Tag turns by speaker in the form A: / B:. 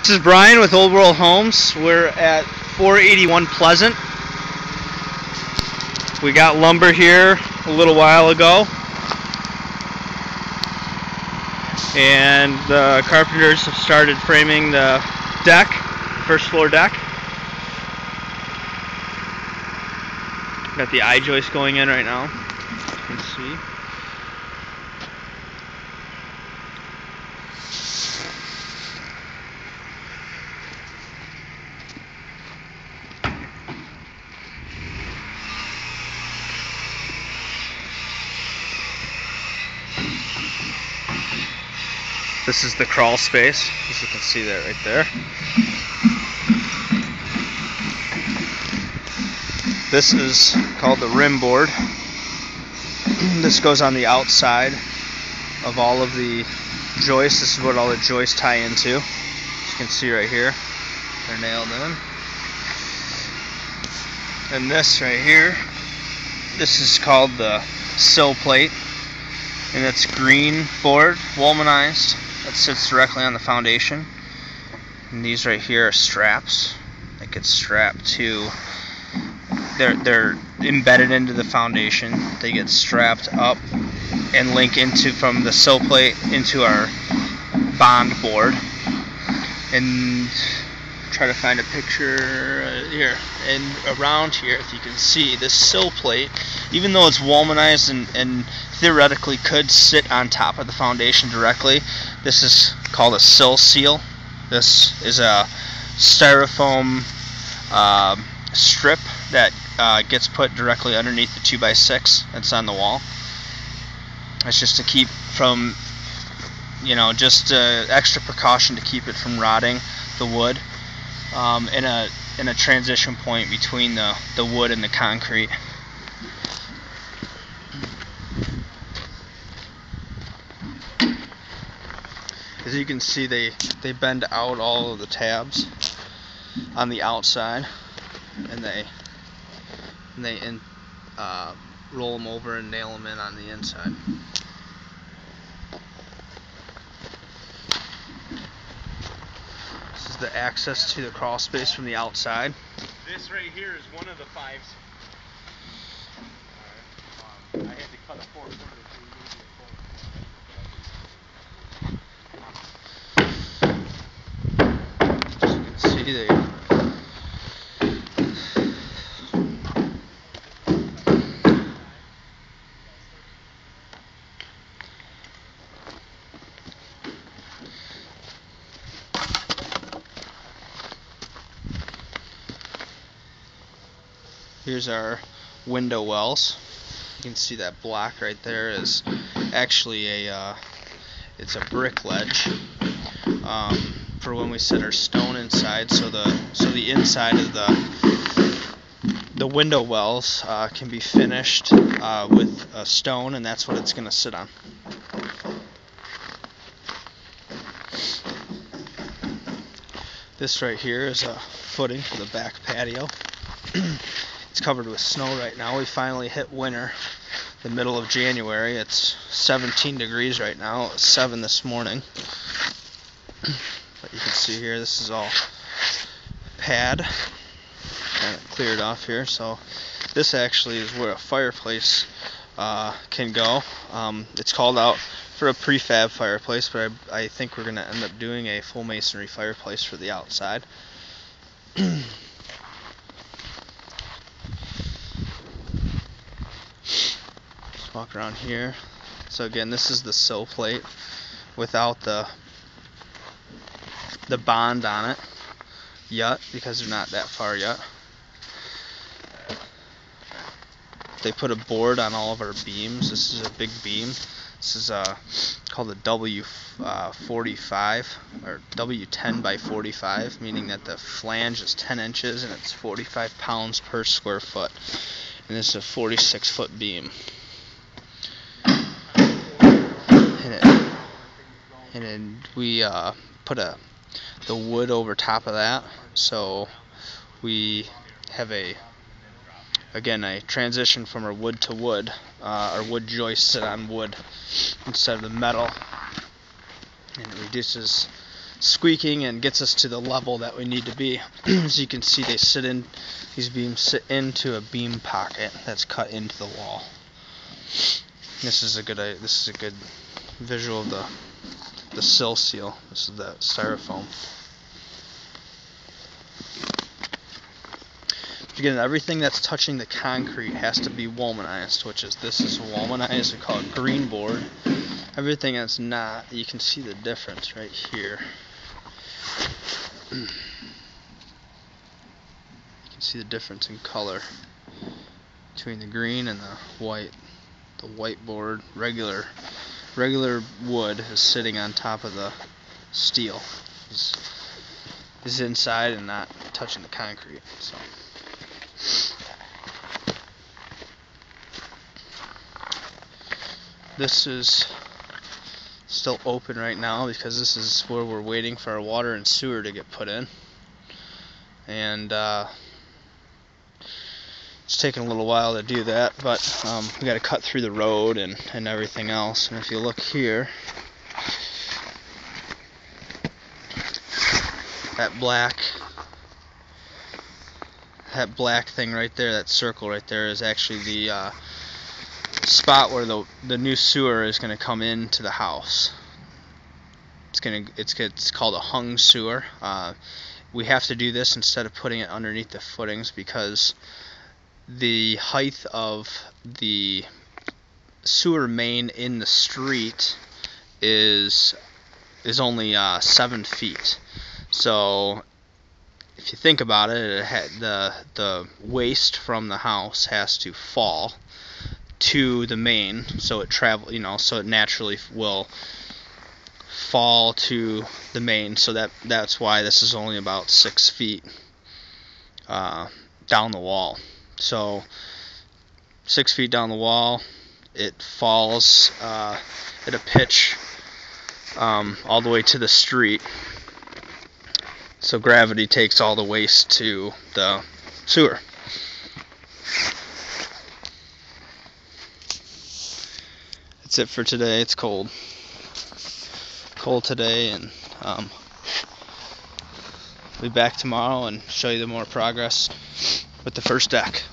A: This is Brian with Old World Homes. We're at 481 Pleasant. We got lumber here a little while ago, and the carpenters have started framing the deck, first floor deck. Got the I-joist going in right now, you can see. This is the crawl space, as you can see that right there. This is called the rim board. This goes on the outside of all of the joists. This is what all the joists tie into. As you can see right here, they're nailed in. And this right here, this is called the sill plate, and it's green board, womanized. That sits directly on the foundation. And these right here are straps that get strapped to. They're embedded into the foundation. They get strapped up and link into from the sill plate into our bond board. And try to find a picture here. And around here, if you can see, this sill plate, even though it's womanized and theoretically could sit on top of the foundation directly, this is called a sill seal. This is a styrofoam strip that gets put directly underneath the 2x6 that's on the wall. It's just to keep from, just extra precaution to keep it from rotting the wood in a transition point between the wood and the concrete. As you can see, they bend out all of the tabs on the outside, and they roll them over and nail them in on the inside. This is the access to the crawl space from the outside.
B: This right here is one of the fives. I had to cut a 4-footer.
A: Here's our window wells. You can see that block right there is actually it's a brick ledge for when we set our stone inside. So the inside of the window wells can be finished with a stone, and that's what it's going to sit on. This right here is a footing for the back patio. It's covered with snow right now. We finally hit winter, the middle of January. It's 17 degrees right now. It was 7 this morning. But you can see here, this is all pad. Kind of cleared off here. So this actually is where a fireplace can go. It's called out for a prefab fireplace, but I think we're going to end up doing a full masonry fireplace for the outside. Walk around here. So again, this is the sill plate without the bond on it yet, because they're not that far yet. They put a board on all of our beams. This is a big beam. This is called a W45 or W10 by 45, meaning that the flange is 10 inches and it's 45 pounds per square foot. And this is a 46-foot beam. And then we put the wood over top of that, so we have a transition from our wood to wood. Our wood joists sit on wood instead of the metal, and it reduces squeaking and gets us to the level that we need to be. As you can see, these beams sit into a beam pocket that's cut into the wall. This is a good visual of the sill seal. This is the styrofoam. Again, everything that's touching the concrete has to be womanized, this is womanized. We call it green board. Everything that's not, you can see the difference right here. You can see the difference in color between the green and the white. The white board, regular wood, is sitting on top of the steel. Is inside and not touching the concrete. So. This is still open right now because this is where we're waiting for our water and sewer to get put in, and it's taking a little while to do that, but we got to cut through the road and everything else. And if you look here, that black thing right there, that circle right there, is actually the spot where the new sewer is going to come into the house. It's called a hung sewer. We have to do this instead of putting it underneath the footings because the height of the sewer main in the street is only 7 feet. So if you think about it, the waste from the house has to fall to the main, so it naturally will fall to the main. So that's why this is only about 6 feet down the wall. So 6 feet down the wall, it falls at a pitch all the way to the street. So gravity takes all the waste to the sewer. That's it for today. It's cold today, and we'll be back tomorrow and show you the more progress with the first deck.